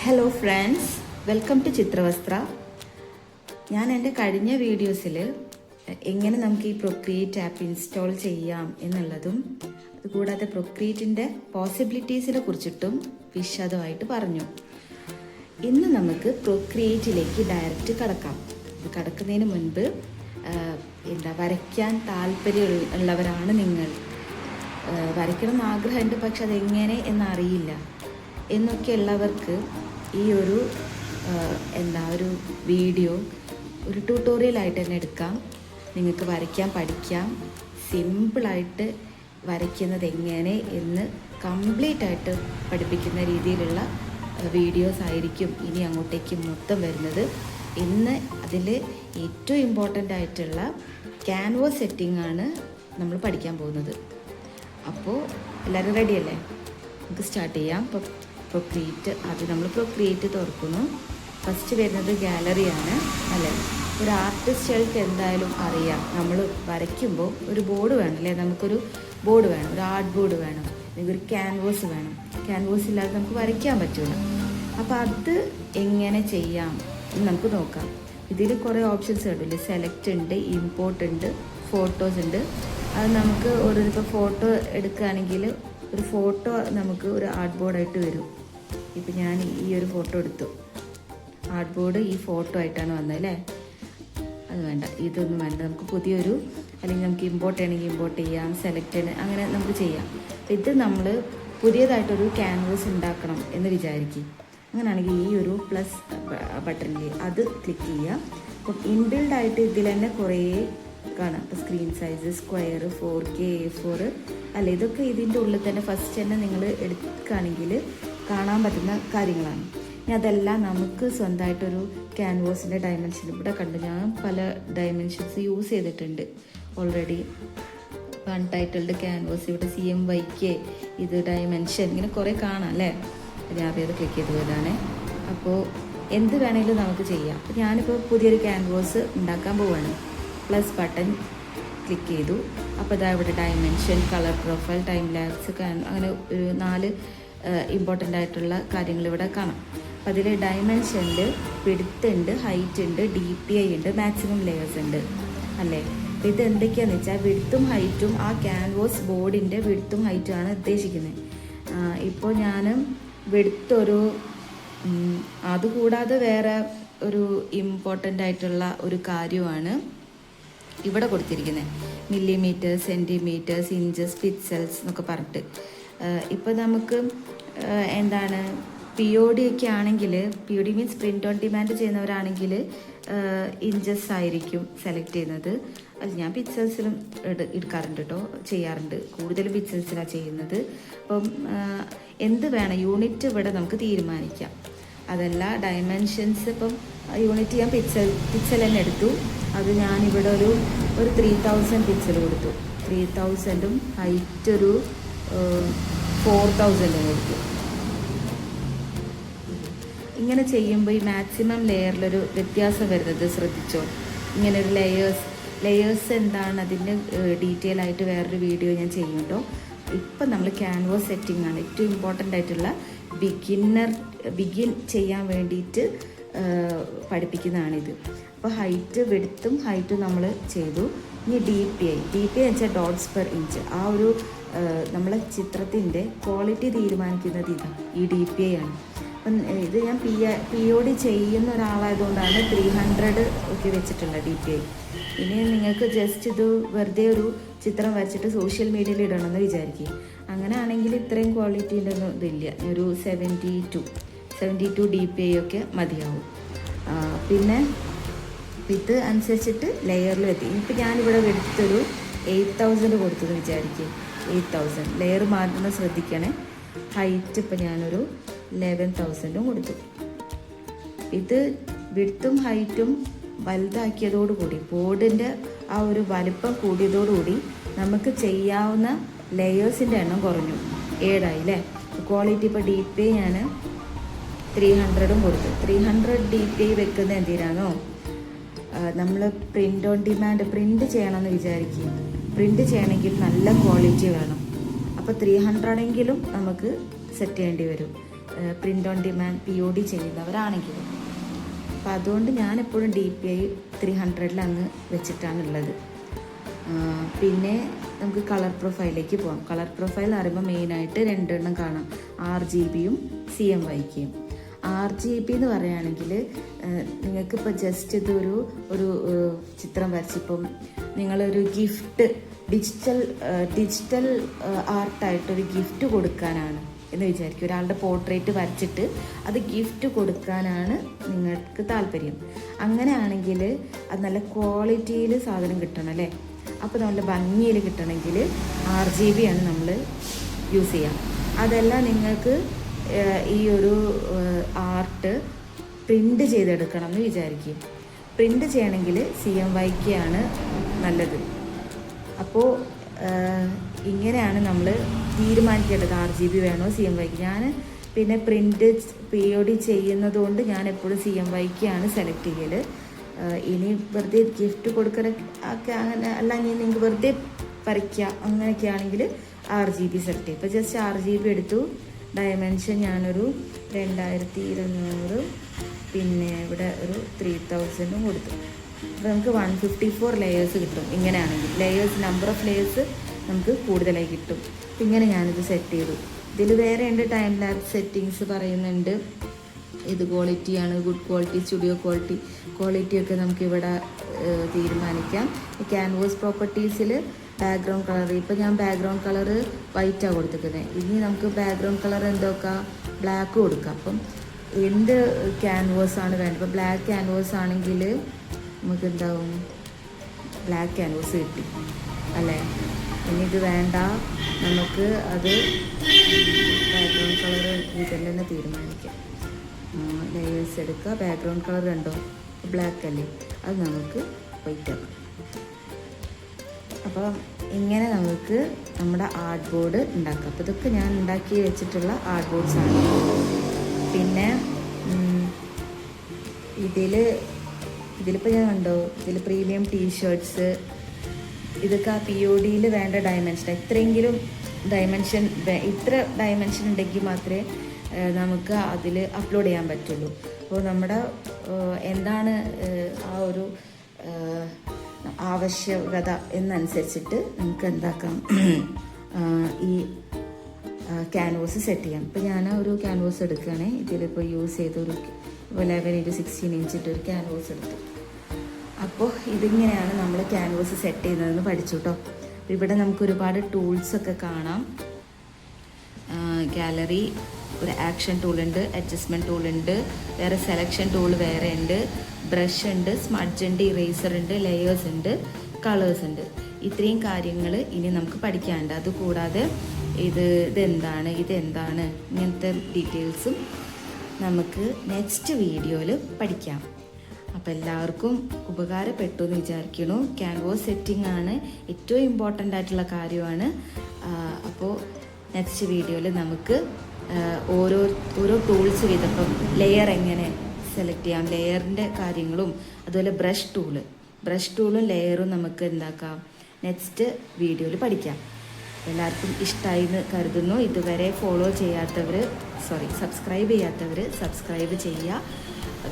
Hello friends, welcome to Chitravastra. ഞാൻ എൻ്റെ കഴിഞ്ഞ വീഡിയോസിൽ എങ്ങനെ നമുക്ക് ഈ പ്രൊക്രിയേറ്റ് ആപ്പ് ഇൻസ്റ്റാൾ ചെയ്യാം എന്നുള്ളതും അതുകൂടാതെ പ്രൊക്രിയേറ്റിൻ്റെ പോസിബിലിറ്റീസിനെ കുറിച്ചിട്ടും വിശദമായിട്ട് പറഞ്ഞു. ഇന്ന് നമുക്ക് പ്രൊക്രിയേറ്റിലേക്ക് ഡയറക്റ്റ് കടക്കാം. കടക്കുന്നതിന് മുൻപ് വരയ്ക്കാൻ താല്പര്യമുള്ളവരാണ് നിങ്ങൾ, വരയ്ക്കണം എന്ന് ആഗ്രഹമുണ്ട്, പക്ഷെ അതെങ്ങനെ എന്നറിയില്ല എന്നൊക്കെ ഉള്ളവർക്ക് ഈ ഒരു ഒരു വീഡിയോ ഒരു ട്യൂട്ടോറിയലായിട്ട് തന്നെ എടുക്കാം. നിങ്ങൾക്ക് വരയ്ക്കാൻ പഠിക്കാം. സിമ്പിളായിട്ട് വരയ്ക്കുന്നത് എങ്ങനെ എന്ന് കംപ്ലീറ്റ് ആയിട്ട് പഠിപ്പിക്കുന്ന രീതിയിലുള്ള വീഡിയോസ് ആയിരിക്കും ഇനി അങ്ങോട്ടേക്ക് മൊത്തം വരുന്നത്. ഇന്ന് അതിൽ ഏറ്റവും ഇമ്പോർട്ടൻ്റ് ആയിട്ടുള്ള ക്യാൻവാസ് സെറ്റിംഗ് ആണ് നമ്മൾ പഠിക്കാൻ പോകുന്നത്. അപ്പോൾ എല്ലാവരും റെഡിയല്ലേ? നമുക്ക് സ്റ്റാർട്ട് ചെയ്യാം. ഇപ്പോൾ പ്രൊക്രിയേറ്റ്, അത് നമ്മൾ പ്രൊക്രിയേറ്റ് തുറക്കുന്നു. ഫസ്റ്റ് വരുന്നത് ഗാലറിയാണ് അല്ലേ. ഒരു ആർട്ടിസ്റ്റുകൾക്ക് എന്തായാലും അറിയാം, നമ്മൾ വരയ്ക്കുമ്പോൾ ഒരു ബോർഡ് വേണം അല്ലേ. നമുക്കൊരു ബോർഡ് വേണം, ഒരു ആർട്ട് ബോർഡ് വേണം, അല്ലെങ്കിൽ ഒരു ക്യാൻവാസ് വേണം. ക്യാൻവാസ് ഇല്ലാതെ നമുക്ക് വരയ്ക്കാൻ പറ്റില്ല. അപ്പോൾ അത് എങ്ങനെ ചെയ്യാം എന്ന് നമുക്ക് നോക്കാം. ഇതിൽ കുറേ ഓപ്ഷൻസ് കണ്ടില്ലേ. സെലക്ട് ഉണ്ട്, ഇമ്പോർട്ട് ഉണ്ട്, ഫോട്ടോസ് ഉണ്ട്. അത് നമുക്ക് ഇപ്പോൾ ഫോട്ടോ എടുക്കുകയാണെങ്കിൽ ഒരു ഫോട്ടോ നമുക്ക് ഒരു ആർട്ട് ബോർഡായിട്ട് വരും. ഇപ്പം ഞാൻ ഈ ഒരു ഫോട്ടോ എടുത്തു, ആർട്ട് ബോർഡ് ഈ ഫോട്ടോ ആയിട്ടാണ് വന്നത് അല്ലേ. അത് വേണ്ട, ഇതൊന്നും വേണ്ട. നമുക്ക് പുതിയൊരു, അല്ലെങ്കിൽ നമുക്ക് ഇമ്പോർട്ട് ചെയ്യണമെങ്കിൽ ഇമ്പോർട്ട് ചെയ്യാം, സെലക്ട് ചെയ്യണം, അങ്ങനെ നമുക്ക് ചെയ്യാം. ഇത് നമ്മൾ പുതിയതായിട്ടൊരു ക്യാൻവാസ് ഉണ്ടാക്കണം എന്ന് വിചാരിക്കും. അങ്ങനെയാണെങ്കിൽ ഈ ഒരു പ്ലസ് ബട്ടണിൽ അത് ക്ലിക്ക് ചെയ്യുക. അപ്പം ഇൻബിൽഡായിട്ട് ഇതിൽ തന്നെ കുറേ കാണാം. ഇപ്പോൾ screen size, square, 4K, A4 അല്ല, ഇതൊക്കെ ഇതിൻ്റെ ഉള്ളിൽ തന്നെ ഫസ്റ്റ് തന്നെ നിങ്ങൾ എടുക്കുകയാണെങ്കിൽ കാണാൻ പറ്റുന്ന കാര്യങ്ങളാണ്. ഇനി അതെല്ലാം നമുക്ക് സ്വന്തമായിട്ടൊരു ക്യാൻവാസിൻ്റെ ഡയമെൻഷൻ ഇവിടെ കണ്ടു. ഞാൻ പല ഡയമെൻഷൻസ് യൂസ് ചെയ്തിട്ടുണ്ട് ഓൾറെഡി. ടൈറ്റിൽഡ് ക്യാൻവാസ്, ഇവിടെ CMYK, ഇത് ഡയമെൻഷൻ, ഇങ്ങനെ കുറേ കാണാം അല്ലേ. ഞാൻ അത് ക്ലിക്ക് ചെയ്ത് പോയതാണ്. അപ്പോൾ എന്ത് വേണമെങ്കിലും നമുക്ക് ചെയ്യാം. അപ്പോൾ ഞാനിപ്പോൾ പുതിയൊരു ക്യാൻവാസ് ഉണ്ടാക്കാൻ പോവുകയാണ്. പ്ലസ് ബട്ടൺ ക്ലിക്ക് ചെയ്തു. അപ്പോൾ ഇതാ ഇവിടെ dimension, colour profile, time lapse, അങ്ങനെ ഒരു 4 ഇമ്പോർട്ടൻ്റ് ആയിട്ടുള്ള കാര്യങ്ങൾ ഇവിടെ കാണാം. അപ്പോൾ അതിൽ ഡയമെൻഷനിൽ വിഡ്ത്ത് ഉണ്ട്, ഹൈറ്റ് ഉണ്ട്, DPI ഉണ്ട്, മാക്സിമം ലെയേഴ്സ് ഉണ്ട് അല്ലേ. അപ്പോൾ ഇത് എന്തൊക്കെയാണെന്ന് വെച്ചാൽ വിഡ്ത്തും ഹൈറ്റും, ആ ക്യാൻവാസ് ബോർഡിൻ്റെ വിഡ്ത്തും ഹൈറ്റും ആണ് ഉദ്ദേശിക്കുന്നത്. ഇപ്പോൾ ഞാൻ വിഡ്ത്ത് ഒരു, അതുകൂടാതെ വേറെ ഒരു ഇമ്പോർട്ടൻ്റ് ആയിട്ടുള്ള ഒരു കാര്യമാണ് ഇവിടെ കൊടുത്തിരിക്കുന്നത്. മില്ലിമീറ്റർ, സെൻറ്റിമീറ്റേഴ്സ്, ഇഞ്ചസ്, പിക്സൽസ് എന്നൊക്കെ പറഞ്ഞിട്ട്. ഇപ്പോൾ നമുക്ക് POD ഒക്കെ ആണെങ്കിൽ, POD means print on demand ചെയ്യുന്നവരാണെങ്കിൽ ഇഞ്ചസ് ആയിരിക്കും സെലക്ട് ചെയ്യുന്നത്. അത് ഞാൻ പിക്സൽസിലും എടുക്കാറുണ്ട് കേട്ടോ, ചെയ്യാറുണ്ട്. കൂടുതലും പിക്സൽസിലാണ് ചെയ്യുന്നത്. അപ്പം എന്ത് വേണം യൂണിറ്റ് ഇവിടെ നമുക്ക് തീരുമാനിക്കാം. അതല്ല ഡയമെൻഷൻസ്, ഇപ്പം യൂണിറ്റ് ഞാൻ പിക്സൽ തന്നെ എടുത്തു. അത് ഞാനിവിടെ ഒരു 3000 പിക്സൽ കൊടുത്തു. 3000ഉം ഹൈറ്റ് ഒരു 4000ഉം കൊടുത്തു. ഇങ്ങനെ ചെയ്യുമ്പോൾ ഈ മാക്സിമം ലെയറിലൊരു വ്യത്യാസം വരുന്നത് ശ്രദ്ധിച്ചോ. ഇങ്ങനെ ഒരു ലെയേഴ്സ് എന്താണ് അതിൻ്റെ ഡീറ്റെയിൽ ആയിട്ട് വേറൊരു വീഡിയോ ഞാൻ ചെയ്യും കേട്ടോ. ഇപ്പം നമ്മൾ ക്യാൻവാസ് സെറ്റിംഗ് ആണ് ഏറ്റവും ഇമ്പോർട്ടൻ്റ് ആയിട്ടുള്ള. ബിഗിൻ ചെയ്യാൻ വേണ്ടിയിട്ട് പഠിപ്പിക്കുന്നതാണിത്. അപ്പോൾ വിഡ്ത്തും ഹൈറ്റും നമ്മൾ ചെയ്തു. ഇനി DPI എന്ന് വെച്ചാൽ ഡോട്ട്സ് പെർ ഇഞ്ച്. ആ ഒരു നമ്മളെ ചിത്രത്തിൻ്റെ ക്വാളിറ്റി തീരുമാനിക്കുന്നത് ഇതാണ്, ഈ DPI ആണ്. അപ്പം ഇത് ഞാൻ POD ചെയ്യുന്ന ഒരാളായതുകൊണ്ടാണ് 300 ഒക്കെ വെച്ചിട്ടുള്ള DPI. ഇനി നിങ്ങൾക്ക് ജസ്റ്റ് ഇത് വെറുതെ ഒരു ചിത്രം വരച്ചിട്ട് സോഷ്യൽ മീഡിയയിൽ ഇടണമെന്ന് വിചാരിക്കും. അങ്ങനെ ആണെങ്കിൽ ഇത്രയും ക്വാളിറ്റീൻ്റെ ഒന്നും ഇതില്ല. ഒരു 72 DPI ഒക്കെ മതിയാവും. പിന്നെ ഇത് അനുസരിച്ചിട്ട് ലെയറിൽ എത്തി. ഇപ്പം ഞാനിവിടെ എടുത്തൊരു 8000 കൊടുത്തെന്ന് വിചാരിക്കും. 8000 ലെയർ മാറ്റുന്നത് ശ്രദ്ധിക്കണേ. ഹൈറ്റ് ഇപ്പം ഞാനൊരു 11,000ഉം കൊടുത്തു. ഇത് വിഡ്ത്തും ഹൈറ്റും വലുതാക്കിയതോടുകൂടി, ബോർഡിൻ്റെ ആ ഒരു വലിപ്പം കൂടിയതോടുകൂടി നമുക്ക് ചെയ്യാവുന്ന ലെയേഴ്സിൻ്റെ എണ്ണം കുറഞ്ഞു. 7 ആയി അല്ലേ. ക്വാളിറ്റി ഇപ്പോൾ DPI ഞാൻ 300ഉം കൊടുത്തു. 300 DPI വെക്കുന്നത് എന്തിനാണോ, നമ്മൾ പ്രിൻ്റ് ഓൺ ഡിമാൻഡ് പ്രിൻ്റ് ചെയ്യണമെന്ന് വിചാരിക്കും. പ്രിൻ്റ് ചെയ്യണമെങ്കിൽ നല്ല ക്വാളിറ്റി വേണം. അപ്പോൾ 300 എങ്കിലും നമുക്ക് സെറ്റ് ചെയ്യേണ്ടി വരും. Print on demand POD ചെയ്യുന്നവരാണെങ്കിലും. അപ്പോൾ അതുകൊണ്ട് ഞാനെപ്പോഴും DPI 300 അങ്ങ് വെച്ചിട്ടാണുള്ളത്. പിന്നെ നമുക്ക് കളർ പ്രൊഫൈലിലേക്ക് പോകാം. കളർ പ്രൊഫൈൽ അറിയുമ്പോൾ മെയിനായിട്ട് 2 എണ്ണം കാണാം, RGBയും CMYKയും. RGB എന്ന് പറയുകയാണെങ്കിൽ നിങ്ങൾക്കിപ്പോൾ ജസ്റ്റ് ഇതൊരു ചിത്രം വരച്ചിപ്പം നിങ്ങളൊരു ഗിഫ്റ്റ് ഡിജിറ്റൽ ആർട്ടായിട്ടൊരു ഗിഫ്റ്റ് കൊടുക്കാനാണ് എന്ന് വിചാരിക്കും. ഒരാളുടെ പോർട്രേറ്റ് വരച്ചിട്ട് അത് ഗിഫ്റ്റ് കൊടുക്കാനാണ് നിങ്ങൾക്ക് താല്പര്യം. അങ്ങനെയാണെങ്കിൽ അത് നല്ല ക്വാളിറ്റിയിൽ സാധനം കിട്ടണം അല്ലേ. അപ്പോൾ നല്ല ഭംഗിയിൽ കിട്ടണമെങ്കിൽ RGB ആണ് നമ്മൾ യൂസ് ചെയ്യുക. അതല്ല നിങ്ങൾക്ക് ഈ ഒരു ആർട്ട് പ്രിൻ്റ് ചെയ്തെടുക്കണം എന്ന് വിചാരിക്കും. പ്രിൻ്റ് ചെയ്യണമെങ്കിൽ CMYK ആണ് നല്ലത്. അപ്പോൾ ഇങ്ങനെയാണ് നമ്മൾ തീരുമാനിക്കേണ്ടത്, RGB വേണോ CMYK. ഞാൻ പിന്നെ പ്രിൻ്റ് POD ചെയ്യുന്നതുകൊണ്ട് ഞാൻ എപ്പോഴും CMYK ആണ് സെലക്ട് ചെയ്യൽ. ഇനി വെറുതെ ഗിഫ്റ്റ് കൊടുക്കലൊക്കെ അങ്ങനെ അല്ലെങ്കിൽ നിങ്ങൾക്ക് വെറുതെ വരയ്ക്കുക അങ്ങനെയൊക്കെ ആണെങ്കിൽ RGB സെലക്ട് ചെയ്യും. ഇപ്പോൾ ജസ്റ്റ് RGB എടുത്തു. ഡയമെൻഷൻ ഞാനൊരു 2200, പിന്നെ ഇവിടെ ഒരു 3000 കൊടുത്തു. അപ്പോൾ നമുക്ക് 154 ലെയേഴ്സ് കിട്ടും. ഇങ്ങനെയാണെങ്കിൽ നമ്പർ ഓഫ് ലെയേഴ്സ് നമുക്ക് കൂടുതലായി കിട്ടും. ഇങ്ങനെ ഞാനിത് സെറ്റ് ചെയ്തു. ഇതിൽ വേറെ ഉണ്ട് ടൈം ലാപ്സ് സെറ്റിങ്സ് പറയുന്നുണ്ട്. ഇത് ക്വാളിറ്റിയാണ്, ഗുഡ് ക്വാളിറ്റി, സ്റ്റുഡിയോ ക്വാളിറ്റിയൊക്കെ നമുക്കിവിടെ തീരുമാനിക്കാം. ക്യാൻവാസ് പ്രോപ്പർട്ടീസിൽ ബാക്ക്ഗ്രൗണ്ട് കളർ, ഇപ്പോൾ ഞാൻ ബാക്ക്ഗ്രൗണ്ട് കളർ വൈറ്റാണ് കൊടുത്തിരിക്കുന്നത്. ഇനി നമുക്ക് ബാക്ക്ഗ്രൗണ്ട് കളർ എന്തൊക്കെ ബ്ലാക്ക് കൊടുക്കാം. അപ്പം എന്ത് ക്യാൻവാസാണ് വേണ്ടത്? ഇപ്പോൾ ബ്ലാക്ക് ക്യാൻവാസ് ആണെങ്കിൽ നമുക്ക് എന്താവും, ബ്ലാക്ക് ക്യാൻവാസ് കിട്ടി അല്ലേ. ഇനി ഇത് വേണ്ട, നമുക്ക് അത് ബാക്ക്ഗ്രൗണ്ട് കളർ ഇതിൽ തന്നെ തീരുമാനിക്കാം. ലെയേഴ്സ് എടുക്കുക, ബാക്ക്ഗ്രൗണ്ട് കളർ കണ്ടോ ബ്ലാക്ക് അല്ലേ, അത് നമുക്ക് വൈറ്റ് ആക്കാം. അപ്പോൾ ഇങ്ങനെ നമുക്ക് നമ്മുടെ ആർട്ട് ബോർഡ് ഉണ്ടാക്കാം. അപ്പോൾ ഇതൊക്കെ ഞാൻ ഉണ്ടാക്കി വെച്ചിട്ടുള്ള ആർട്ട് ബോർഡ്സാണ്. പിന്നെ ഇതിലിപ്പോൾ ഞാൻ കണ്ടോ, ഇതിൽ പ്രീമിയം ടീഷർട്ട്സ്, ഇതൊക്കെ ആ PODയിൽ വേണ്ട ഡയമെൻഷൻ. ഇത്ര ഡയമെൻഷൻ ഉണ്ടെങ്കിൽ മാത്രമേ നമുക്ക് അതിൽ അപ്ലോഡ് ചെയ്യാൻ പറ്റുള്ളൂ. അപ്പോൾ നമ്മുടെ എന്താണ് ആ ഒരു ആവശ്യകത എന്നനുസരിച്ചിട്ട് നമുക്ക് എന്താക്കാം, ഈ ക്യാൻവാസ് സെറ്റ് ചെയ്യാം. ഇപ്പോൾ ഞാൻ ഒരു ക്യാൻവാസ് എടുക്കുകയാണെ, ഇതിലിപ്പോൾ യൂസ് ചെയ്തൊരു 11x16 ഇഞ്ചിട്ട് ഒരു ക്യാൻവാസ് എടുത്തു. അപ്പോൾ ഇതിങ്ങനെയാണ് നമ്മൾ ക്യാൻവാസ് സെറ്റ് ചെയ്യുന്നതെന്ന് പഠിച്ചു കേട്ടോ. അപ്പോൾ ഇവിടെ നമുക്ക് ഒരുപാട് ടൂൾസൊക്കെ കാണാം. ഗാലറി, ഒരു ആക്ഷൻ ടൂളുണ്ട്, അഡ്ജസ്റ്റ്മെൻറ്റ് ടൂളുണ്ട്, വേറെ സെലക്ഷൻ ടൂൾ വേറെ ഉണ്ട്, ബ്രഷ് ഉണ്ട്, സ്മഡ്ജ് ഉണ്ട്, ഇറേസർ ഉണ്ട്, ലെയേഴ്സ് ഉണ്ട്, കളേഴ്സ് ഉണ്ട്. ഇത്രയും കാര്യങ്ങൾ ഇനി നമുക്ക് പഠിക്കാനുണ്ട്. അതുകൂടാതെ ഇതെന്താണ് ഇങ്ങനത്തെ ഡീറ്റെയിൽസും നമുക്ക് നെക്സ്റ്റ് വീഡിയോയിൽ പഠിക്കാം. അപ്പോൾ എല്ലാവർക്കും ഉപകാരപ്പെട്ടു എന്ന് വിചാരിക്കുന്നു. ക്യാൻവാസ് സെറ്റിംഗ് ആണ് ഏറ്റവും ഇമ്പോർട്ടൻ്റ് ആയിട്ടുള്ള കാര്യമാണ്. അപ്പോൾ നെക്സ്റ്റ് വീഡിയോയിൽ നമുക്ക് ഓരോ ടൂൾസ് വീതപ്പം ലെയർ എങ്ങനെ സെലക്ട് ചെയ്യാം, ലെയറിൻ്റെ കാര്യങ്ങളും, അതുപോലെ ബ്രഷ് ടൂളും ലെയറും നമുക്ക് എന്താക്കാം നെക്സ്റ്റ് വീഡിയോയിൽ പഠിക്കാം. എല്ലാവർക്കും ഇഷ്ടമായി എന്ന് കരുതുന്നു. ഇതുവരെ സബ്സ്ക്രൈബ് ചെയ്യാത്തവർ സബ്സ്ക്രൈബ് ചെയ്യുക.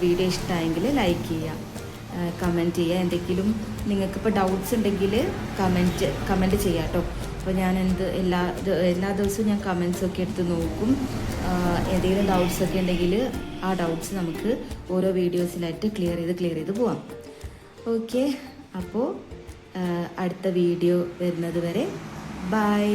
വീഡിയോ ഇഷ്ടമായെങ്കിൽ ലൈക്ക് ചെയ്യുക, കമൻറ്റ് ചെയ്യുക. എന്തെങ്കിലും നിങ്ങൾക്കിപ്പോൾ ഡൗട്ട്സ് ഉണ്ടെങ്കിൽ കമൻറ്റ് ചെയ്യാം കേട്ടോ. അപ്പോൾ ഞാൻ എല്ലാ ദിവസവും ഞാൻ കമൻസൊക്കെ എടുത്ത് നോക്കും. എന്തെങ്കിലും ഡൗട്ട്സൊക്കെ ഉണ്ടെങ്കിൽ ആ ഡൗട്ട്സ് നമുക്ക് ഓരോ വീഡിയോസിലായിട്ട് ക്ലിയർ ചെയ്ത് പോവാം. ഓക്കെ, അപ്പോൾ അടുത്ത വീഡിയോ വരുന്നത് വരെ ബൈ.